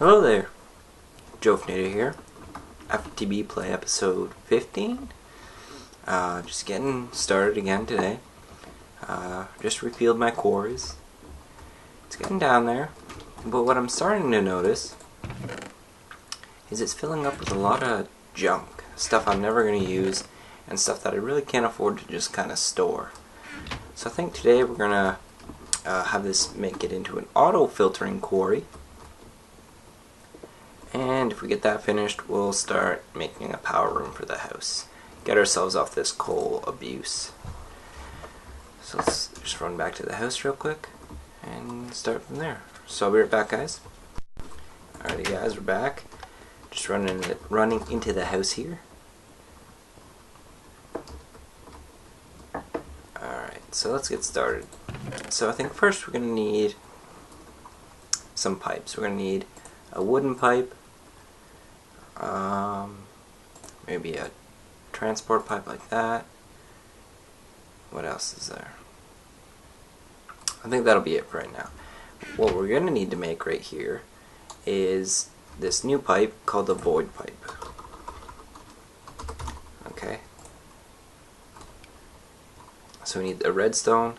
Hello there, Jofnator here. FTB play episode 15. Just getting started again today. Just refilled my quarries. It's getting down there, but what I'm starting to notice is it's filling up with a lot of junk, stuff I'm never going to use, and stuff that I really can't afford to just kind of store. So I think today we're going to have this make it into an auto filtering quarry. And if we get that finished, we'll start making a power room for the house. Get ourselves off this coal abuse. So let's just run back to the house real quick and start from there. So I'll be right back, guys. Alrighty guys, we're back. Just running into the house here. Alright, so let's get started. So I think first we're going to need some pipes. We're going to need a wooden pipe, maybe a transport pipe like that. What else is there? I think that'll be it for right now. What we're going to need to make right here is this new pipe called the void pipe. Okay. So we need a redstone,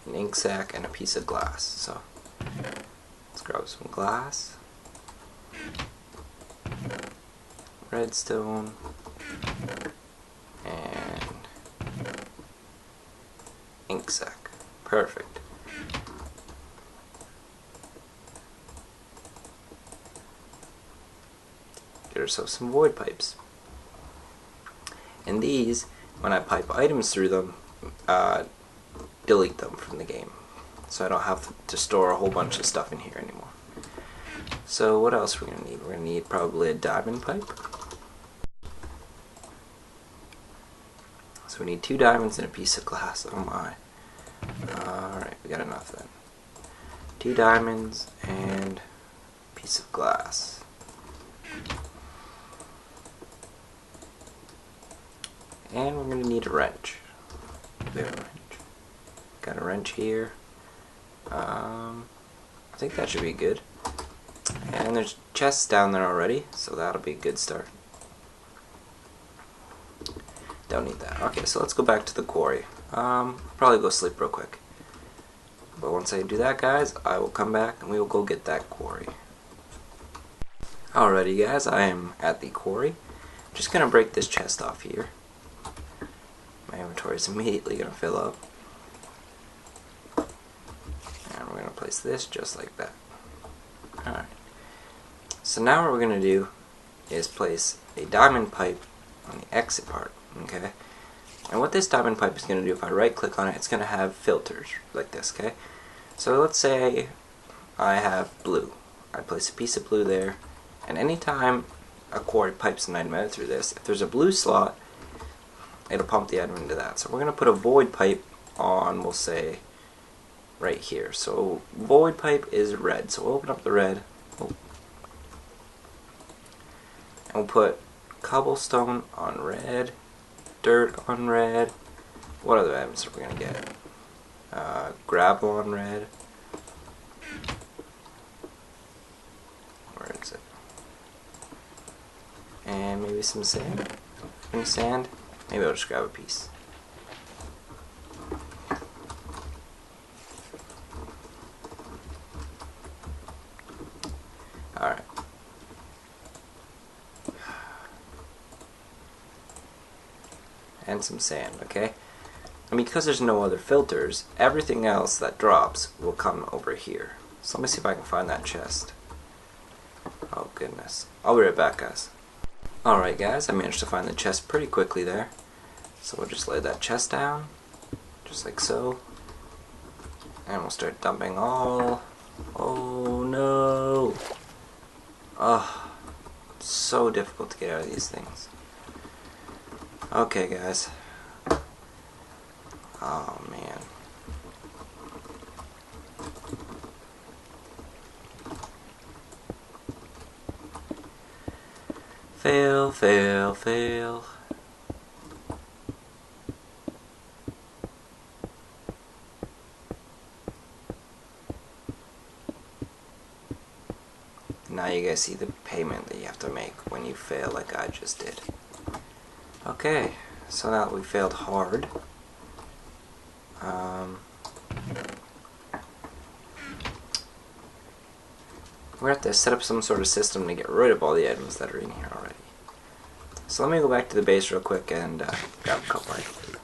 an ink sac, and a piece of glass. So let's grab some glass, redstone, and ink sac. Perfect. Get ourselves some void pipes. And these, when I pipe items through them, delete them from the game. So I don't have to store a whole bunch of stuff in here anymore. So what else are we going to need? We're going to need probably a diamond pipe. So we need 2 diamonds and a piece of glass. Oh my. Alright, we got enough then. 2 diamonds and a piece of glass. And we're going to need a wrench. We have a wrench. Got a wrench here. I think that should be good. And there's chests down there already, so that'll be a good start. Don't need that. Okay, so let's go back to the quarry. Probably go sleep real quick. But once I do that, guys, I will come back and we will go get that quarry. Alrighty, guys, I am at the quarry. Just gonna break this chest off here. My inventory is immediately gonna fill up. And we're gonna place this just like that. Alright. So now what we're going to do is place a diamond pipe on the exit part, okay? And what this diamond pipe is going to do, if I right click on it, it's going to have filters like this, okay? So let's say I have blue. I place a piece of blue there, and anytime a quarry pipes an item out through this, if there's a blue slot, it'll pump the item into that. So we're going to put a void pipe on, we'll say, right here. So void pipe is red, so we'll open up the red. And we'll put cobblestone on red, dirt on red. What other items are we going to get? Gravel on red. Where is it? And maybe some sand. Any sand? Maybe I'll just grab a piece. Alright. And some sand, okay? And because there's no other filters, everything else that drops will come over here. So let me see if I can find that chest. Oh goodness. I'll be right back, guys. Alright guys, I managed to find the chest pretty quickly there. So we'll just lay that chest down, just like so. And we'll start dumping all... Oh no! Oh, it's so difficult to get out of these things. Okay guys. Oh man. Fail, fail, fail. Now you guys see the payment that you have to make when you fail like I just did. Okay, so now that we failed hard, we're going to have to set up some sort of system to get rid of all the items that are in here already. So let me go back to the base real quick and grab a couple items.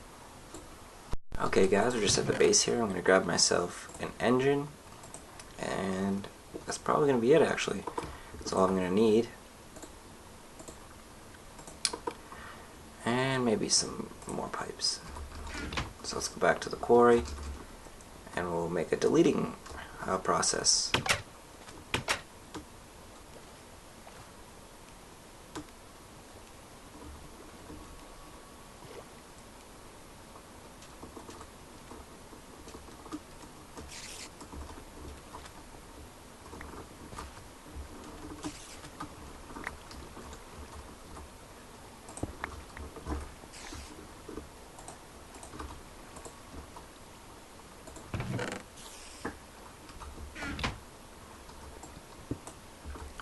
Okay guys, we're just at the base here. I'm going to grab myself an engine, and that's probably going to be it actually. That's all I'm going to need. And maybe some more pipes. So let's go back to the quarry and we'll make a deleting process.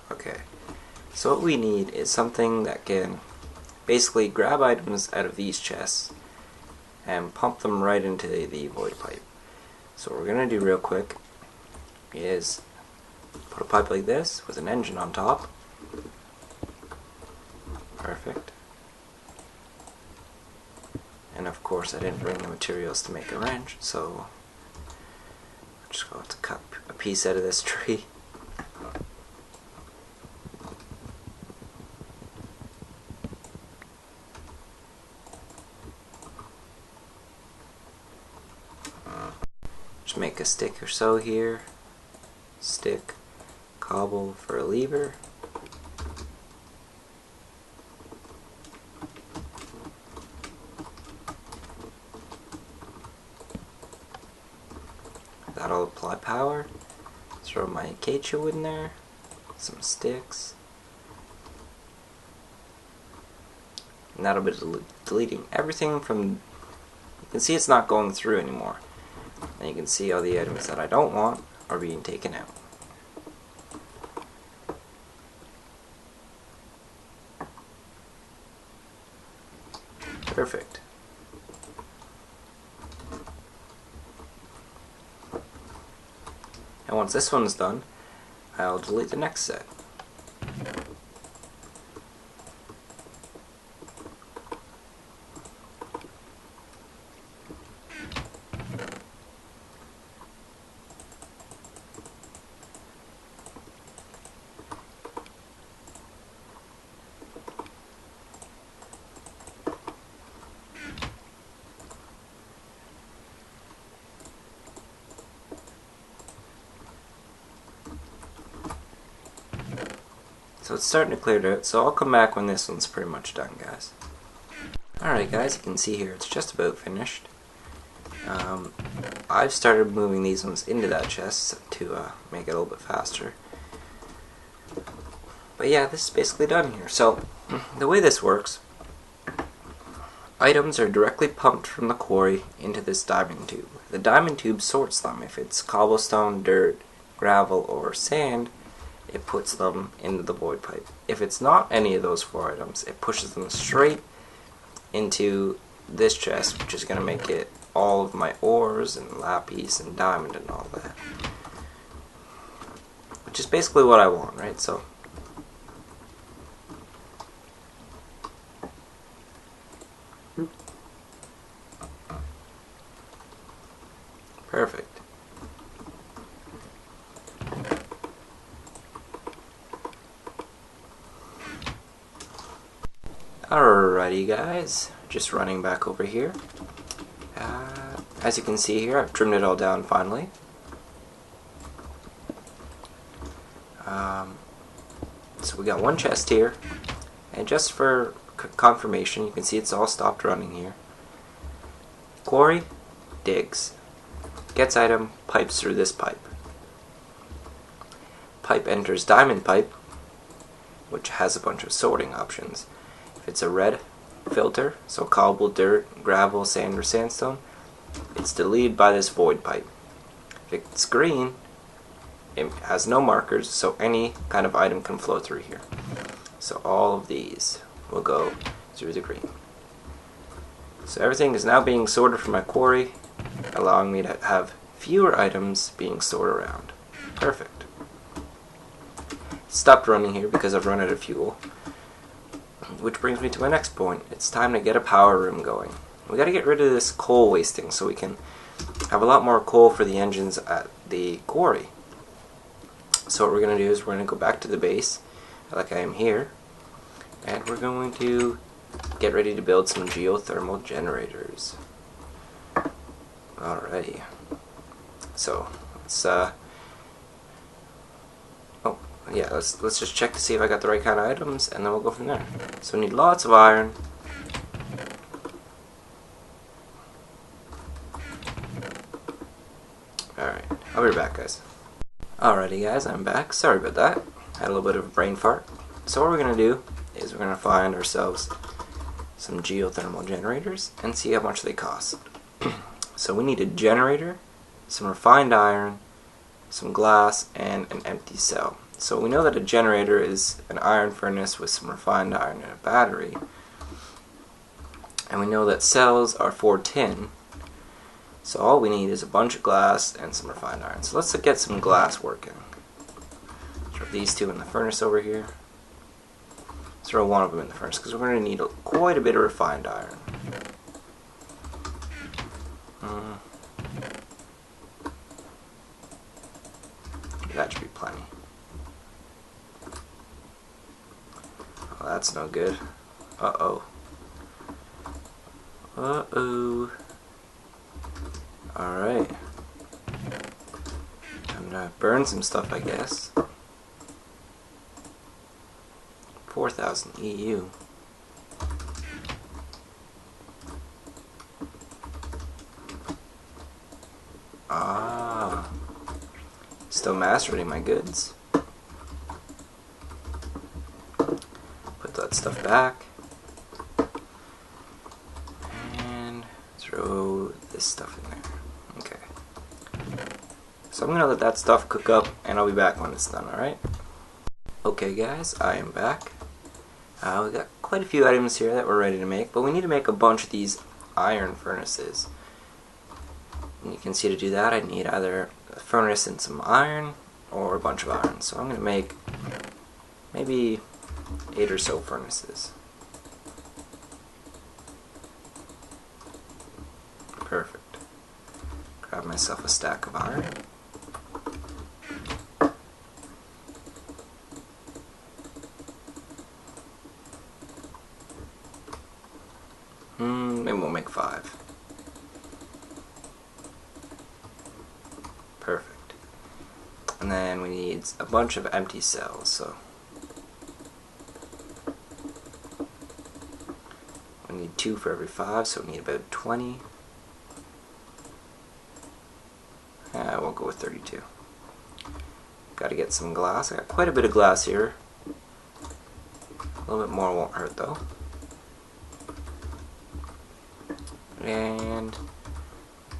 Okay, so what we need is something that can basically grab items out of these chests and pump them right into the void pipe. So what we're going to do real quick is put a pipe like this with an engine on top. Perfect. And of course I didn't bring the materials to make a wrench, so I'm just going to cut a piece out of this tree. Just make a stick or so here. Stick, cobble for a lever. That'll apply power. Throw my acacia wood in there. Some sticks. And that'll be deleting everything from... You can see it's not going through anymore. And you can see all the items that I don't want are being taken out. Perfect. And once this one's done, I'll delete the next set. So it's starting to clear out, so I'll come back when this one's pretty much done, guys. Alright guys, you can see here it's just about finished. I've started moving these ones into that chest to make it a little bit faster. But yeah, this is basically done here. So, the way this works, items are directly pumped from the quarry into this diamond tube. The diamond tube sorts them. If it's cobblestone, dirt, gravel, or sand, it puts them into the void pipe. If it's not any of those four items, it pushes them straight into this chest, which is going to make it all of my ores and lapis and diamond and all that. Which is basically what I want, right? So perfect. Alrighty guys, just running back over here. As you can see here, I've trimmed it all down finally. So we got one chest here, and just for confirmation, you can see it's all stopped running here. Quarry digs, gets item, pipes through this pipe. Pipe enters diamond pipe, which has a bunch of sorting options. If it's a red filter, so cobble, dirt, gravel, sand, or sandstone, it's deleted by this void pipe. If it's green, it has no markers, so any kind of item can flow through here. So all of these will go through the green. So everything is now being sorted from my quarry, allowing me to have fewer items being stored around. Perfect. Stopped running here because I've run out of fuel. Which brings me to my next point. It's time to get a power room going. We gotta get rid of this coal wasting so we can have a lot more coal for the engines at the quarry. So what we're gonna do is we're gonna go back to the base, like I am here, and we're going to get ready to build some geothermal generators. Alrighty. So let's just check to see if I got the right kind of items, and then we'll go from there. So we need lots of iron. Alright, I'll be back, guys. Alrighty guys, I'm back. Sorry about that. Had a little bit of a brain fart. So what we're going to do is we're going to find ourselves some geothermal generators and see how much they cost. So we need a generator, some refined iron, some glass, and an empty cell. So we know that a generator is an iron furnace with some refined iron and a battery. And we know that cells are for tin. So all we need is a bunch of glass and some refined iron. So let's get some glass working. Throw these two in the furnace over here. Throw one of them in the furnace because we're going to need quite a bit of refined iron. That should be plenty. Oh, that's no good. Uh-oh. Uh-oh. Alright. I'm gonna burn some stuff, I guess. 4,000 EU. Ah. Still macerating my goods. Put that stuff back. And throw this stuff in there. Okay. So I'm gonna let that stuff cook up and I'll be back when it's done, alright? Okay guys, I am back. We got quite a few items here that we're ready to make, but we need to make a bunch of these iron furnaces. And you can see to do that I need either a furnace and some iron or a bunch of iron. So I'm going to make maybe 8 or so furnaces. Perfect. Grab myself a stack of iron. Maybe we'll make 5. Perfect. And then we need a bunch of empty cells, so we need 2 for every 5, so we need about 20. We'll go with 32. Got to get some glass. I got quite a bit of glass here. A little bit more won't hurt though. And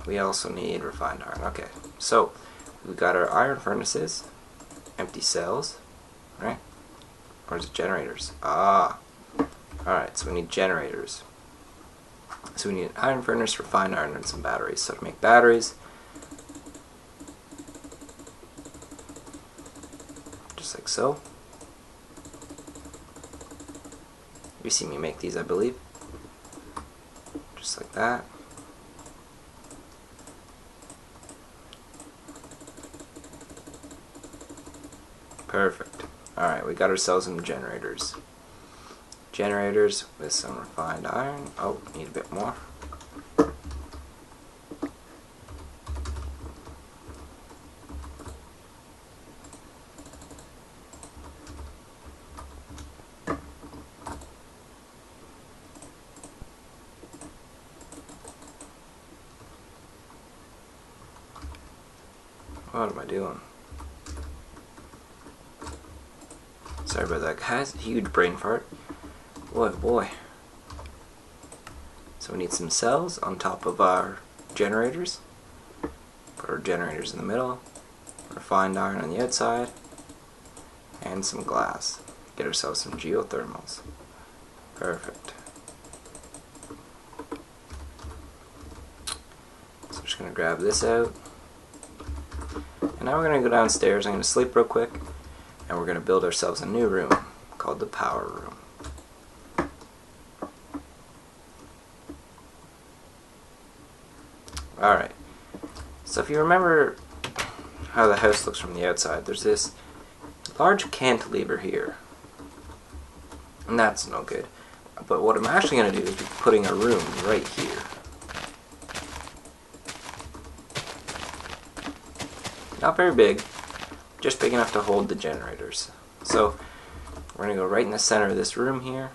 we also need refined iron. Okay, so we've got our iron furnaces, empty cells, right? Or is it generators? Ah, alright, so we need generators. So we need an iron furnace, refined iron, and some batteries. So to make batteries, just like so. You see me make these, I believe. Just like that. Perfect. Alright, we got ourselves some generators. Generators with some refined iron. Oh, need a bit more. What am I doing? Sorry about that, guys. Huge brain fart. Boy, boy. So we need some cells on top of our generators. Put our generators in the middle. refined iron on the outside, and some glass. Get ourselves some geothermals. Perfect. So I'm just going to grab this out. And now we're going to go downstairs. I'm going to sleep real quick, and we're going to build ourselves a new room called the power room. Alright, so if you remember how the house looks from the outside, there's this large cantilever here, and that's no good. But what I'm actually going to do is be putting a room right here. Not very big, just big enough to hold the generators. So we're going to go right in the center of this room here.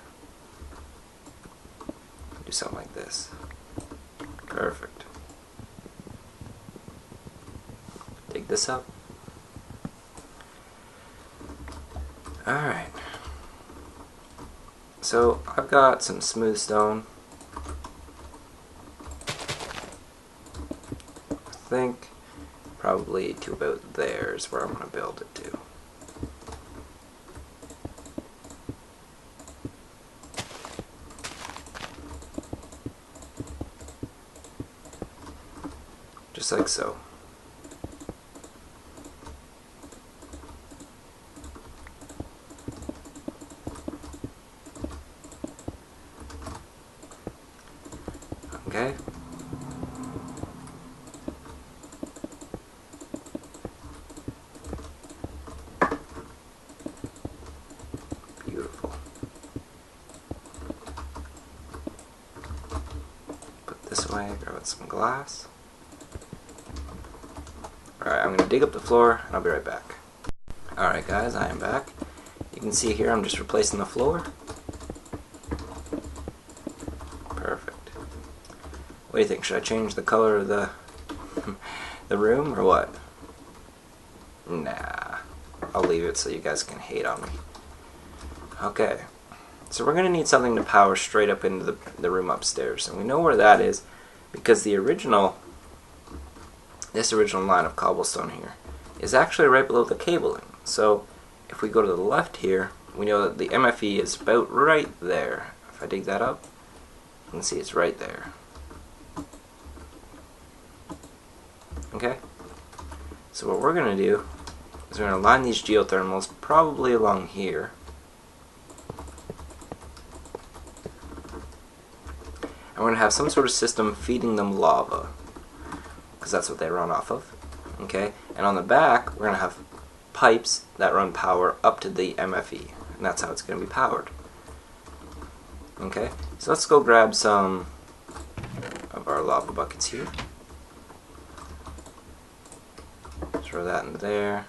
Do something like this. Perfect. Dig this up. Alright. So I've got some smooth stone. I think probably to about there is where I'm going to build it to. Just like so. Okay. Beautiful. Put this away, grab out some glass. Alright, I'm going to dig up the floor and I'll be right back. Alright guys, I am back. You can see here I'm just replacing the floor. Perfect. What do you think? Should I change the color of the room or what? Nah. I'll leave it so you guys can hate on me. Okay. So we're going to need something to power straight up into the room upstairs. And we know where that is because this original line of cobblestone here is actually right below the cabling. So if we go to the left here, we know that the MFE is about right there. If I dig that up, you can see it's right there. Okay? So what we're going to do is we're going to line these geothermals probably along here. And we're going to have some sort of system feeding them lava, because that's what they run off of. Okay? And on the back, we're going to have pipes that run power up to the MFE, and that's how it's going to be powered. Okay? So let's go grab some of our lava buckets here. Throw that in there,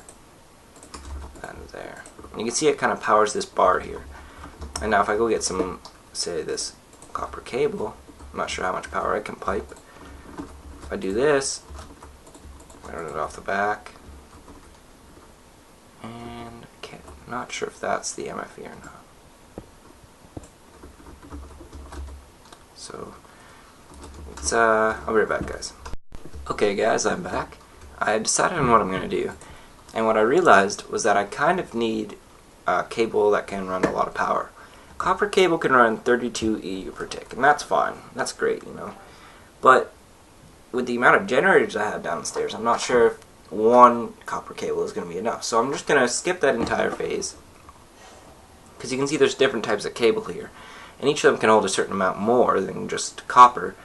that in there. And you can see it kind of powers this bar here. And now if I go get some, say this copper cable, I'm not sure how much power I can pipe. If I do this, I run it off the back, and I'm not sure if that's the MFE or not. So it's I'll be right back, guys. Okay guys, I'm back. I decided on what I'm going to do, and what I realized was that I kind of need a cable that can run a lot of power. Copper cable can run 32 EU per tick, and that's fine. That's great, you know. But with the amount of generators I have downstairs, I'm not sure if one copper cable is going to be enough. So I'm just going to skip that entire phase, because you can see there's different types of cable here, and each of them can hold a certain amount more than just copper.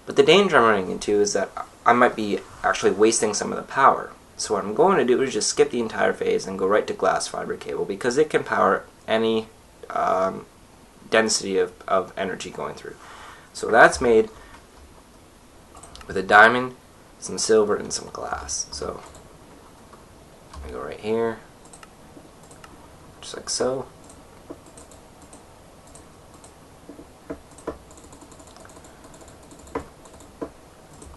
But the danger I'm running into is that I might be actually wasting some of the power. So what I'm going to do is just skip the entire phase and go right to glass fiber cable, because it can power any density of energy going through. So that's made with a diamond, some silver, and some glass. So I go right here, just like so.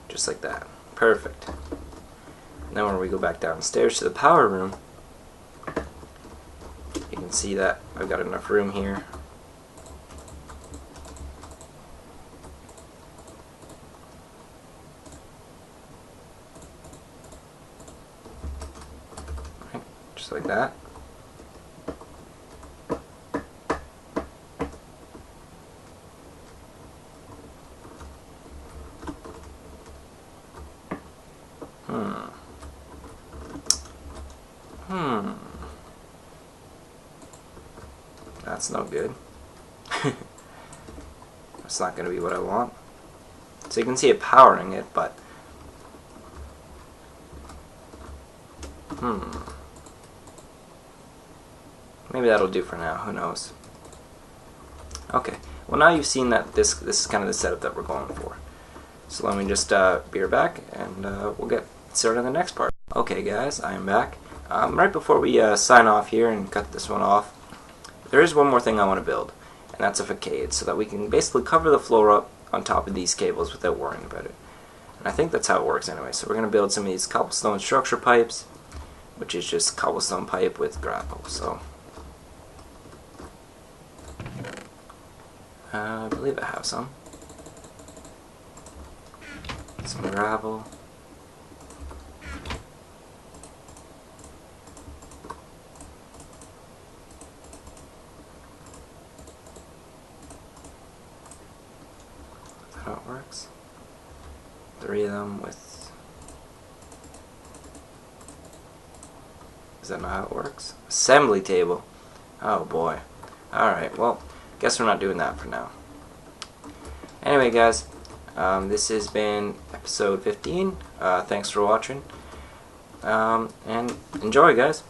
Just like that. Perfect. Now when we go back downstairs to the power room, you can see that I've got enough room here. like that. That's no good. That's not going to be what I want. So you can see it powering it, but maybe that'll do for now. Who knows? Okay. Well, now you've seen that this is kind of the setup that we're going for. So let me just be right back, and we'll get started on the next part. Okay, guys, I am back. Right before we sign off here and cut this one off, there is one more thing I want to build, and that's a facade, so that we can basically cover the floor up on top of these cables without worrying about it. And I think that's how it works anyway. So we're going to build some of these cobblestone structure pipes, which is just cobblestone pipe with gravel. So I believe I have some gravel. Is that how it works? 3 of them with... Is that not how it works? Assembly table. Oh boy. Alright, well, guess we're not doing that for now. Anyway, guys, this has been episode 15. Thanks for watching. And enjoy, guys.